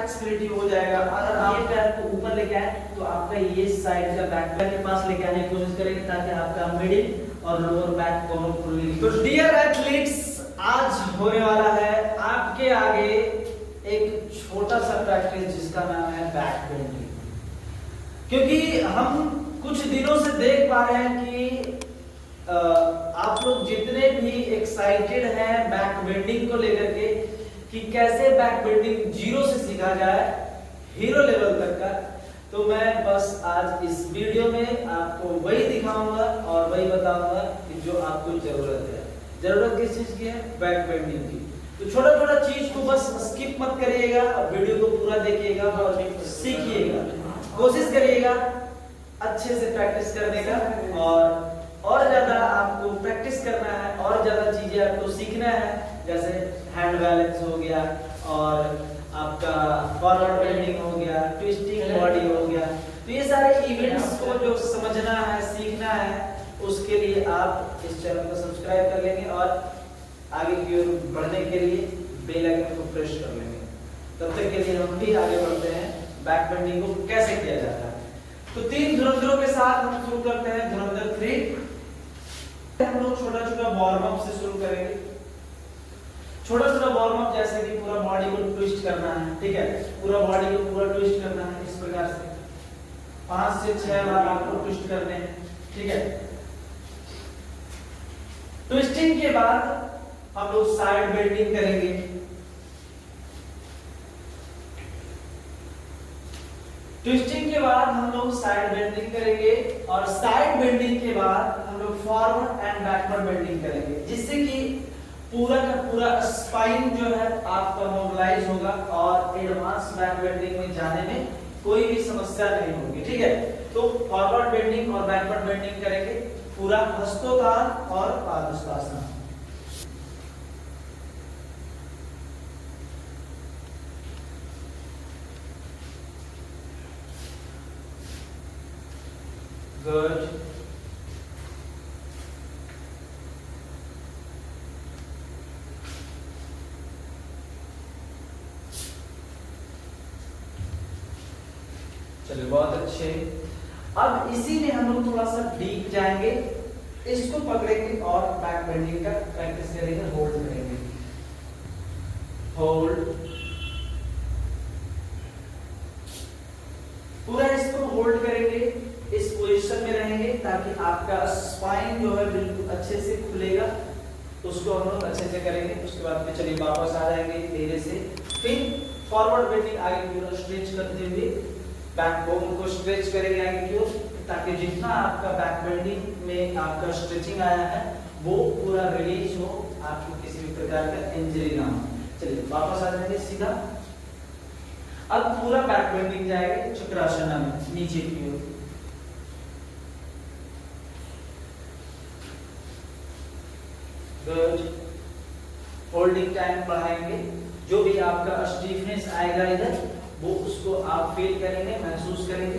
Flexibility हो जाएगा। अगर आप ये पैर को ऊपर लेके आए तो आपका ये साइड का बैक पैर के पास लेके आने की कोशिश करेंगे ताकि आपका मिडिल और लोअर बैक दोनों खुले। तो डियर एथलीट्स, आज होने वाला है आपके आगे एक छोटा सा प्रैक्टिस जिसका नाम है बैक बेंडिंग। क्योंकि हम कुछ दिनों से देख पा रहे हैं कि आप लोग जितने भी एक्साइटेड हैं बैक बेंडिंग को लेकर के कि कैसे बैक बेंडिंग जीरो से सीखा जाए हीरो लेवल तक का, तो मैं बस आज इस वीडियो में आपको वही दिखाऊंगा और वही बताऊंगा कि जो आपको जरूरत है। जरूरत किस चीज की है? बैक बेंडिंग की। तो छोटा छोटा चीज को बस स्किप मत करिएगा और वीडियो को पूरा देखिएगा और सीखिएगा, कोशिश करिएगा अच्छे से प्रैक्टिस करने का। और ज्यादा आपको प्रैक्टिस करना है और ज्यादा चीजें आपको सीखना है, जैसे हैंड बैलेंस हो गया और आपका फॉरवर्ड बेंडिंग हो गया, ट्विस्टिंग बॉडी हो गया। तो ये सारे इवेंट्स को जो समझना है, सीखना है, उसके लिए आप इस चैनल को सब्सक्राइब कर लेंगे और आगे की ओर बढ़ने के लिए बेल आइकन को प्रेस कर लेंगे। तब तक के लिए हम भी आगे बढ़ते हैं बैक बेंडिंग को कैसे किया जाता है। तो 3 धुरंधरों के साथ हम शुरू करते हैं। धुरंधर 3 हम लोग छोटा छोटा वार्म अप से शुरू करेंगे। छोटा छोटा वार्म अप जैसे कि पूरा बॉडी को ट्विस्ट करना है, ठीक है, पूरा बॉडी को पूरा ट्विस्ट करना है। इस प्रकार से 5 से 6 बार आपको ट्विस्ट करने हैं, ठीक है। ट्विस्टिंग के बाद हम लोग साइड बेंडिंग करेंगे। ट्विस्टिंग के बाद हम लोग साइड बेंडिंग करेंगे और साइड बेंडिंग के बाद हम लोग फॉरवर्ड एंड बैकवर्ड बेंडिंग करेंगे, जिससे कि पूरा का पूरा स्पाइन जो है आपका मोबिलाइज होगा और एडवांस बैक बेंडिंग में जाने में कोई भी समस्या नहीं होगी, ठीक है। तो फॉरवर्ड बेंडिंग और बैकवर्ड बेंडिंग करेंगे, पूरा हस्तोत्थान और पादहस्तासन। गुड। चलिए, बहुत अच्छे। अब इसी में हम लोग थोड़ा सा डीप जाएंगे, इसको पकड़ेंगे और बैक बेंडिंग का प्रैक्टिस करेंगे। होल्ड करेंगे, होल्ड, पूरा इसको होल्ड करेंगे, इस पोजीशन में रहेंगे ताकि आपका स्पाइन जो है बिल्कुल अच्छे से खुलेगा। उसको हम लोग अच्छे से करेंगे। उसके बाद में चलिए वापस आ जाएंगे धीरे से। फिर फॉरवर्ड बेंडिंग आगे की ओर स्ट्रेच करते हुए बैकबोन को स्ट्रेच करेंगे आगे की ओर, ताकि जितना आपका बैक बेंडिंग में आपका स्ट्रेचिंग आया है वो पूरा रिलीज हो, आपको किसी भी प्रकार का इंजरी ना हो। चलिए वापस आ जाएंगे सीधा। अब पूरा बैक बेंडिंग जाएगा चक्रासन में नीचे की ओर। गुड। होल्डिंग टाइम बढ़ाएंगे, जो भी आपका स्टीफनेस आएगा इधर वो उसको आप फील करेंगे, महसूस करेंगे,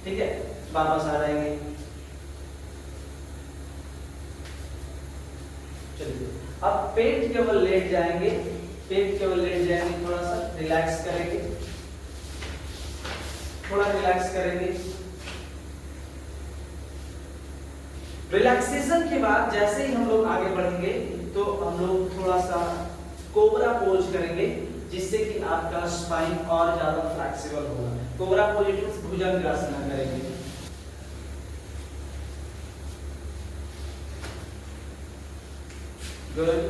ठीक है। वापस आ जाएंगे। चलिए अब पेट केवल लेट जाएंगे, पेट केवल लेट जाएंगे, थोड़ा सा रिलैक्स करेंगे, थोड़ा रिलैक्स करेंगे। रिलैक्सेशन के बाद जैसे ही हम लोग आगे बढ़ेंगे तो हम लोग थोड़ा सा कोबरा पोज करेंगे, जिससे कि आपका स्पाइन और ज्यादा फ्लेक्सिबल होगा। कोबरा पोज भुजंगासन करेंगे। गुड।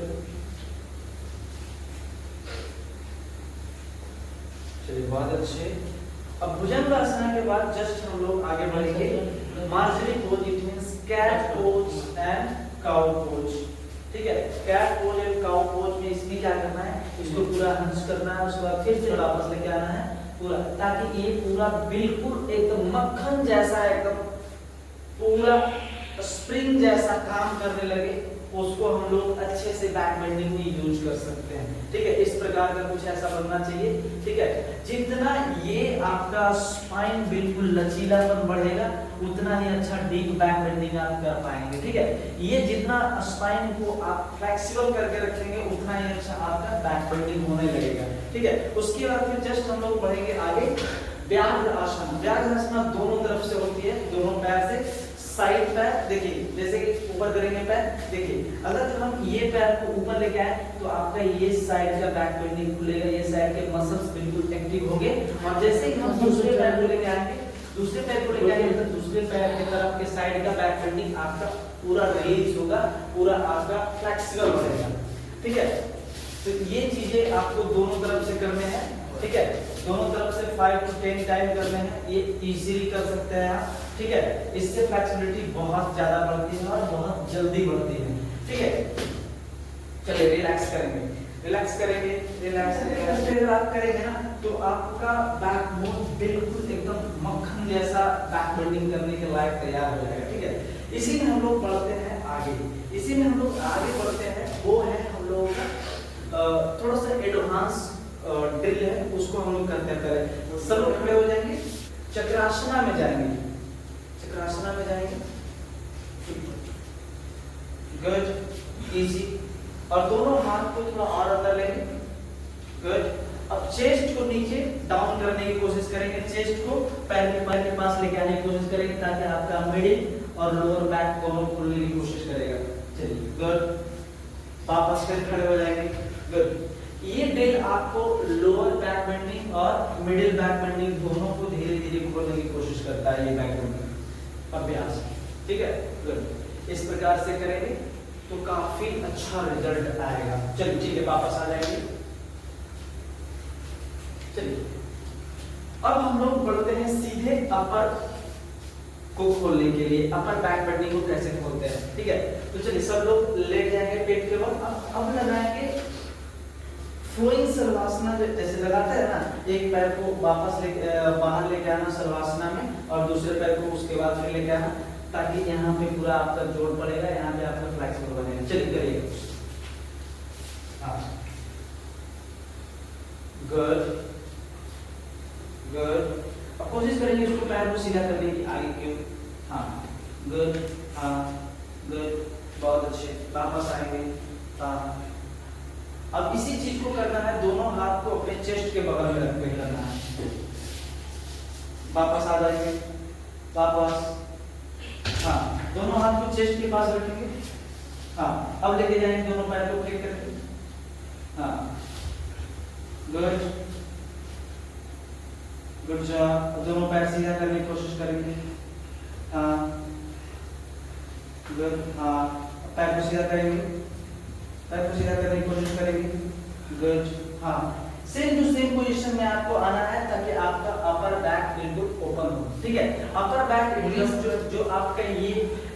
चलिए बहुत अच्छे। अब भुजंगासन के बाद जस्ट हम लोग आगे बढ़ेंगे मार्जरी pose, it means cat pose and cow pose, ठीक है। Cat pose and cow pose में इसमें क्या करना है, इसको पूरा हंस करना है, उसके बाद फिर से वापस लेके आना है पूरा, ताकि ये पूरा बिल्कुल एकदम मक्खन जैसा, एकदम पूरा स्प्रिंग जैसा काम करने लगे। उसको हम लोग अच्छे से बैक बेंडिंग में यूज कर सकते हैं, ठीक है। इस प्रकार का कुछ ऐसा बनना चाहिए, ठीक है। जितना ये आपका स्पाइन बिल्कुल लचीलापन बढ़ेगा उतना ही अच्छा डीप बैक बेंडिंग आप कर पाएंगे, ठीक है। ये जितना स्पाइन को आप फ्लेक्सिबल करके रखेंगे उतना ही अच्छा आपका बैक बेंडिंग होने लगेगा। ठीक है। उसके बाद फिर जस्ट हम लोग बढ़ेंगे आगे व्याघ्र आसन। व्याघ्र आसन दोनों तरफ से होती है, दोनों पैर से। साइड पैर देखिए, जैसे कि ऊपर करेंगे पैर, देखिए अगर हम ये पैर को ऊपर लेके आए तो आपका ये साइड का बैक बेंडिंग खुलेगा, ये साइड के मसल्स बिल्कुल एक्टिव होंगे। और जैसे ही हम दूसरे पैर को लेके आएंगे, दूसरे पैर को लेके आएंगे तो दूसरे पैर की तरफ के साइड का बैक बेंडिंग आपका पूरा रिलीज होगा, पूरा आपका फ्लेक्सिबल रहेगा, ठीक है। तो ये चीजें आपको दोनों तरफ से करने हैं, ठीक है। दोनों तरफ से 5 to 10 टाइम करने हैं, ये इजीली कर सकते हैं आप, ठीक है। इससे फ्लेक्सिबिलिटी बहुत ज्यादा बढ़ती है और बहुत जल्दी बढ़ती है, ठीक है। चलिए रिलैक्स करेंगे, रिलैक्स करेंगे, रिलैक्स करेंगे। फिर आप करेंगे ना तो आपका बैक बोन बिल्कुल एकदम मक्खन जैसा बैक बेंडिंग करने के लायक तैयार हो जाएगा, ठीक है। इसी में हम लोग बढ़ते हैं आगे, इसी में हम लोग आगे बढ़ते हैं, वो है हम लोग का थोड़ा सा एडवांस ड्रिल है, उसको हम लोग करते हैं। पहले सब लोग खड़े हो जाएंगे, चक्रासना में जाएंगे, चक्रासना में जाएंगे, गुड, इजी। और दोनों हाथ को थोड़ा और अंदर लेंगे, गुड। अब चेस्ट को नीचे डाउन करने की कोशिश करेंगे, चेस्ट को पैर के पास लेके आने की कोशिश करेंगे ताकि आपका मिडिल और लोअर बैक दोनों खुलने की कोशिश करेगा। चलिए गुड, वापस फिर खड़े हो जाएंगे, गुड। ये ड्रिल आपको लोअर बैक बेंडिंग और मिडिल बैक बेंडिंग दोनों को धीरे धीरे खोलने की कोशिश करता है, ये बैक बेंडिंग अभ्यास, ठीक है, गुड। इस प्रकार से करेंगे तो काफी अच्छा रिजल्ट आएगा। चलिए ठीक है, वापस आ जाएंगे। चलिए अब हम लोग बढ़ते हैं सीधे अपर को खोलने के लिए, अपर बैक बेंडिंग को कैसे खोलते हैं, ठीक है। तो चलिए सब लोग लेट जाएंगे पेट के बल। अब लगाएंगे फ्लोइंग सर्वासना, जैसे लगाते हैं ना, एक पैर को वापस बाहर लेके आना सर्वासना में और दूसरे पैर को उसके बाद फिर लेके आना, ताकि यहाँ पे पूरा आपका जोड़ पड़ेगा, यहाँ पे आपका फ्लेक्सिबल बनेगा। चलिए करिए, हाँ, गुड, गुड। अब कोशिश करेंगे इसको पैर को सीधा करने की, आगे क्यों, हाँ, गुड, हाँ, गुड, बहुत अच्छे। वापस आएंगे, हाँ। अब इसी चीज को करना है, दोनों हाथ को अपने चेस्ट के बगल में रख के करना है। वापस आ जाएंगे, वापस, हाँ, दोनों हाथ को चेस्ट के पास रखेंगे, हाँ। अब लेके जाएंगे दोनों पैर को क्लिक करके, हाँ, गुड, गुड जॉब। दोनों पैर सीधा करने की कोशिश करेंगे, हाँ, गुड, हाँ। पैर को सीधा करेंगे, पैर को सीधा करने की कोशिश करेंगे, गुड, हाँ। सेम टू सेम पोजीशन में आपको आना है ताकि आपका अपर बैक बिल्कुल ओपन हो, ठीक है। अपर बैक जो आपका ये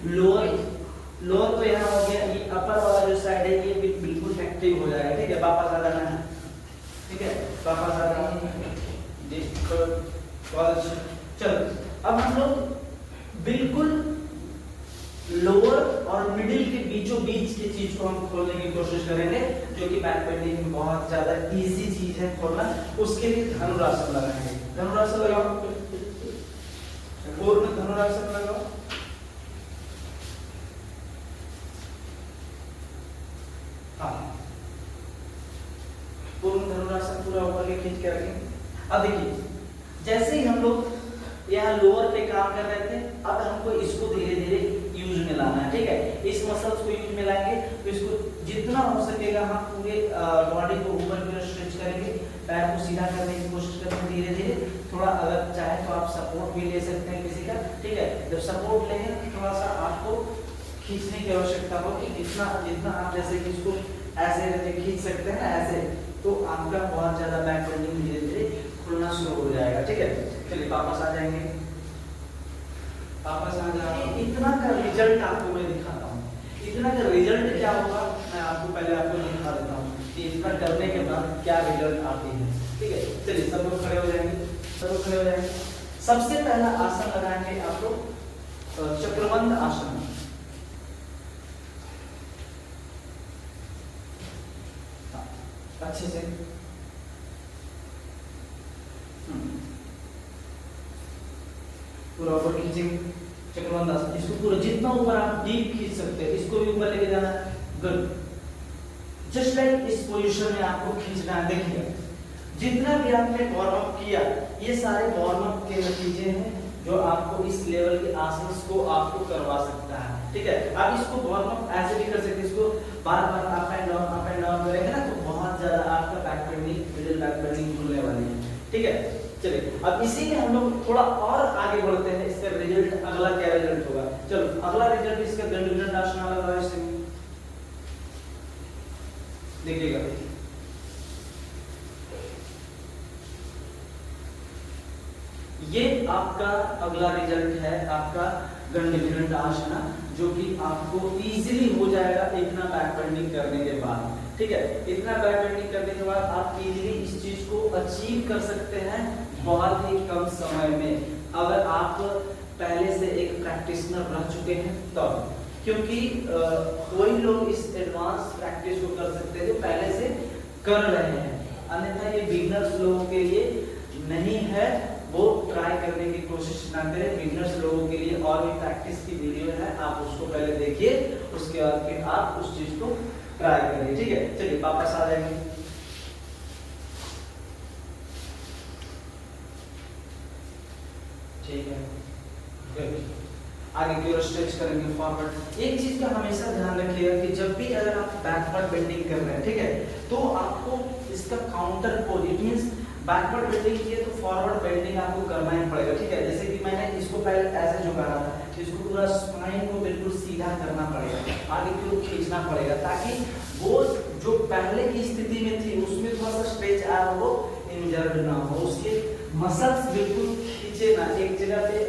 लोअर तो यहाँ हो गया, ये अपर वाला जो साइड है ये बिल्कुल एक्टिव हो जाएगा, ठीक है। वापस आ जाना है, ठीक है, वापस आ जाना है जी, बहुत अच्छा। चलो अब हम लोग बिल्कुल लोअर और मिडिल के बीचों बीच की चीज को हम खोलने की कोशिश करेंगे, जो कि बैक बेंडिंग में बहुत ज्यादा इजी चीज है खोलना। उसके लिए धनुरासन लगाएंगे, धनुरासन लगाओ, पूर्ण धनुरासन लगाओ, हाँ, पूर्ण धनुरासन पूरा ऊपर के खींच के रखेंगे। अब देखिए, जैसे ही हम लोग यहाँ लोअर पे काम कर रहे थे, अब हमको इसको धीरे धीरे यूज में लाना है, ठीक है। इस मसल्स को यूज में लाएंगे तो इसको जितना हो सकेगा हम पूरे बॉडी को ऊपर की ओर स्ट्रेच करेंगे, पैर को सीधा करने की कोशिश करेंगे धीरे धीरे। थोड़ा अगर चाहे तो आप सपोर्ट भी ले सकते हैं किसी का, ठीक है। जब सपोर्ट लेंगे थोड़ा सा आपको खींचने की आवश्यकता होगी, जितना आप जैसे कि इसको ऐसे करके खींच सकते हैं ना, ऐसे, तो आपका बहुत ज्यादा बैक बेंडिंग धीरे धीरे खुलना शुरू हो जाएगा, ठीक है। चलिए वापस आ जाएंगे, वापस आ जाएंगे। इतना का रिजल्ट आपको मैं दिखाता हूँ, इतना का रिजल्ट क्या होगा मैं आपको पहले आपको दिखा देता हूँ कि इतना करने के बाद क्या रिजल्ट आती है, ठीक है। चलिए सब लोग खड़े हो जाएंगे, सब लोग खड़े हो जाएंगे। सबसे पहला आसन लगाएंगे आप लोग चक्रवंत आसन, अच्छे से, पूरा ऊपर खींचेंगे चक्रवंत आसन। इसको पूरा जितना ऊपर आप डीप खींच सकते हैं, इसको भी ऊपर लेके जाना है, गुड। जस्ट लाइक इस पोजीशन में आपको खींचना है, देखिए जितना भी आपने वार्म अप किया, ये सारे वार्म अप के नतीजे हैं जो आपको इस लेवल के आसन को आपको करवा सकता है। ठीक है, आप इसको वार्म अप ऐसे भी कर सकते हैं, इसको बार-बार अप एंड डाउन करेंगे ना तो बहुत ज्यादा आपका back bending, middle back bending खुलने वाली है। ठीक है, चलिए अब इसी में हम लोग थोड़ा और आगे बढ़ते हैं। इसका रिजल्ट अगला क्या रिजल्ट होगा, चलो अगला रिजल्ट इसका दंडविनट आसन लगा है, इसमें देखिएगा। ये आपका अगला रिजल्ट है, आपका दंडविनट आसन, जो कि आपको इजीली हो जाएगा इतना बैक बेंडिंग करने के बाद। ठीक है, इतना बैक बेंडिंग करने के बाद आप इजीली इस चीज को अचीव कर सकते हैं बहुत ही कम समय में, अगर आप पहले से एक प्रैक्टिशनर रह चुके हैं तब। क्योंकि कोई लोग इस एडवांस प्रैक्टिस को कर सकते हैं जो पहले से कर रहे हैं, अन्यथा ये बिगिनर्स लोगों के लिए नहीं है, वो ट्राई करने की कोशिश ना करें। बिगिनर्स लोगों के लिए और भी प्रैक्टिस की वीडियो है, आप उसको पहले देखिए, उसके बाद फिर आप उस चीज को ट्राई करिए। ठीक है, चलिए वापस आ जाएंगे। ठीक है, आगे की ओर स्ट्रेच करेंगे फॉरवर्ड। एक चीज का हमेशा ध्यान रखिएगा कि जब भी अगर आप बैकवर्ड बेंडिंग कर रहे हैं, ठीक है, तो आपको इसका counter pose, it means backward bending किए तो फॉरवर्ड बेंडिंग आपको करना ही पड़ेगा। ठीक है, जैसे कि मैंने इसको पहले ऐसे झुका रहा था, इसको पूरा स्पाइन को बिल्कुल सीधा करना पड़ेगा, आगे की ओर खींचना पड़ेगा, ताकि वो जो पहले की स्थिति में थी उसमें थोड़ा सा स्ट्रेच आया, वो इंजर्ड ना हो, उसके मसल्स बिल्कुल खींचे ना, एक जगह पे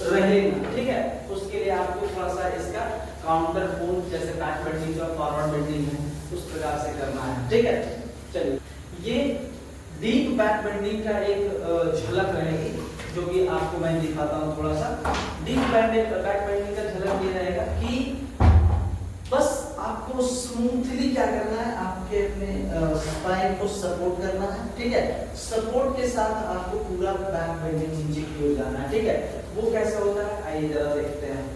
रहेगा। ठीक है, उसके लिए आपको थोड़ा सा इसका काउंटर पोज, जैसे बैक बेंडिंग का फॉरवर्ड बेंडिंग है, उस प्रकार से करना है। ठीक है, चलिए ये डीप बैक बेंडिंग का एक झलक रहेगी, जो कि आपको मैं दिखाता हूँ थोड़ा सा। डीप बैक बेंडिंग का झलक ये रहेगा कि बस आपको स्मूथली क्या करना है, आपके अपने स्पाइन को सपोर्ट करना है। ठीक है, सपोर्ट के साथ आपको पूरा बैक बेंडिंग नीचे की ओर जाना है। ठीक है, वो कैसे होता है आइए जरा देखते हैं।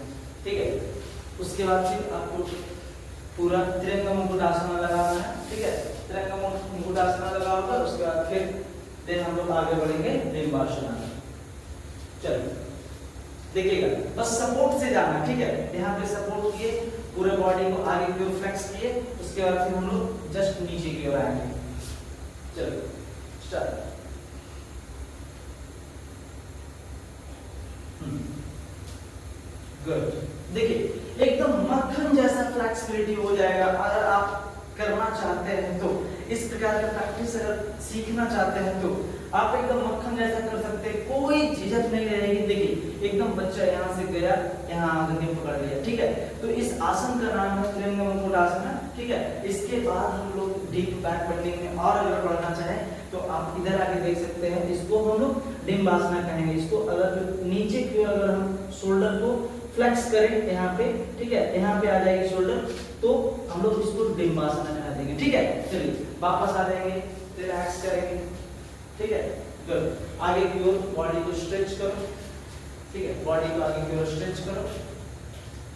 ठीक है, उसके बाद फिर आपको पूरा त्रिरंगा मुकुटासन लगाना है। ठीक है, त्रिरंगा मुकुटासन लगा होगा, उसके बाद फिर हम लोग आगे बढ़ेंगे डिम्बासन। चलिए देखिएगा, बस सपोर्ट से जाना। ठीक है, यहाँ पे सपोर्ट किए, पूरे बॉडी को आगे की ओर फ्लेक्स किए, उसके बाद फिर हम लोग जस्ट नीचे की ओर आएंगे। चलिए स्टार्ट। गुड, देखिए एकदम मक्खन जैसा फ्लेक्सिबिलिटी हो जाएगा। अगर आप करना चाहते हैं तो, इस प्रकार का प्रैक्टिस अगर सीखना चाहते हैं तो आप एकदम मक्खन जैसा कर सकते हैं, कोई झिझक नहीं रहेगी। देखिए एकदम बच्चा यहाँ से गया, यहाँ आगे पकड़ लिया। ठीक है, तो इस आसन का नाम है त्रिरंगा मुकुटासन। ठीक है, इसके बाद हम लोग डीप बैक बेंडिंग में और अगर बढ़ना चाहें तो आप इधर आगे देख सकते हैं, इसको हम लोग डिम्बासन कहेंगे। इसको अगर नीचे की ओर अगर हम शोल्डर को फ्लेक्स करें यहाँ पे, ठीक है, यहाँ पे आ जाएगी शोल्डर, तो हम लोग इसको डिम्बासन कह देंगे। ठीक है, चलिए वापस आ जाएंगे, रिलैक्स करेंगे। ठीक है, गुड, आगे की ओर बॉडी को स्ट्रेच करो। ठीक है, बॉडी को आगे की ओर स्ट्रेच करो।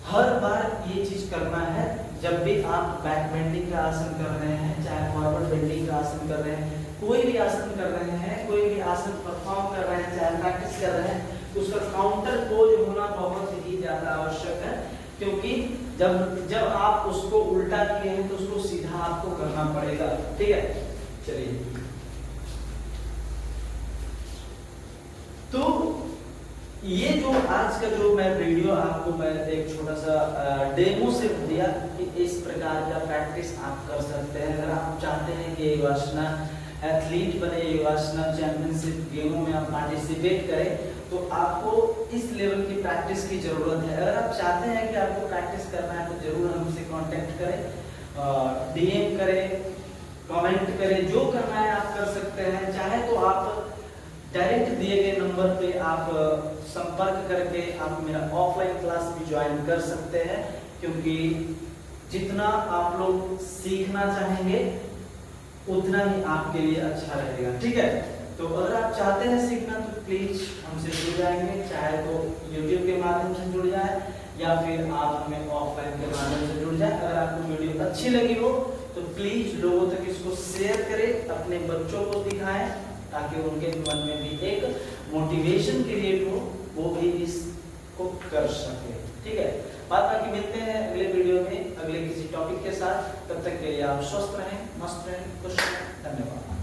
हर बार ये चीज करना है जब भी आप बैक बेंडिंग का आसन कर रहे हैं, चाहे फॉरवर्ड बेंडिंग का आसन कर रहे हैं, कोई भी आसन कर रहे हैं, कोई भी आसन परफॉर्म कर रहे हैं, चाहे प्रैक्टिस कर रहे हैं, तो उसका काउंटर पोज होना बहुत ही ज्यादा आवश्यक है। क्योंकि जब आप उसको उल्टा किए हैं तो उसको सीधा आपको करना पड़ेगा। ठीक है, चलिए तो ये जो आज का जो मैं वीडियो आपको मैं एक छोटा सा डेमो से दिया कि इस प्रकार का प्रैक्टिस आप कर सकते हैं। अगर आप चाहते हैं कि योगासना एथलीट बने, योगासना चैंपियनशिप गेमों में आप पार्टिसिपेट करें, तो आपको इस लेवल की प्रैक्टिस की जरूरत है। अगर आप चाहते हैं कि आपको प्रैक्टिस करना है तो जरूर हमसे कांटेक्ट करें, डीएम करें, कमेंट करें, जो करना है आप कर सकते हैं। चाहे तो आप डायरेक्ट दिए गए नंबर पे आप संपर्क करके आप मेरा ऑफलाइन क्लास भी ज्वाइन कर सकते हैं, क्योंकि जितना आप लोग सीखना चाहेंगे उतना ही आपके लिए अच्छा रहेगा। ठीक है, तो अगर आप चाहते हैं सीखना तो प्लीज हमसे जुड़ जाएंगे, चाहे तो YouTube के माध्यम से जुड़ जाए या फिर आप हमें ऑफलाइन के माध्यम से जुड़ जाए। अगर आपको वीडियो अच्छी लगी हो तो प्लीज लोगों तक इसको शेयर करें, अपने बच्चों को दिखाएं ताकि उनके मन में भी एक मोटिवेशन क्रिएट हो, वो भी इसको कर सके। ठीक है, बाद बाकी मिलते हैं अगले वीडियो में अगले किसी टॉपिक के साथ। तब तक के लिए आप स्वस्थ रहें, मस्त रहें, खुश रहें। धन्यवाद।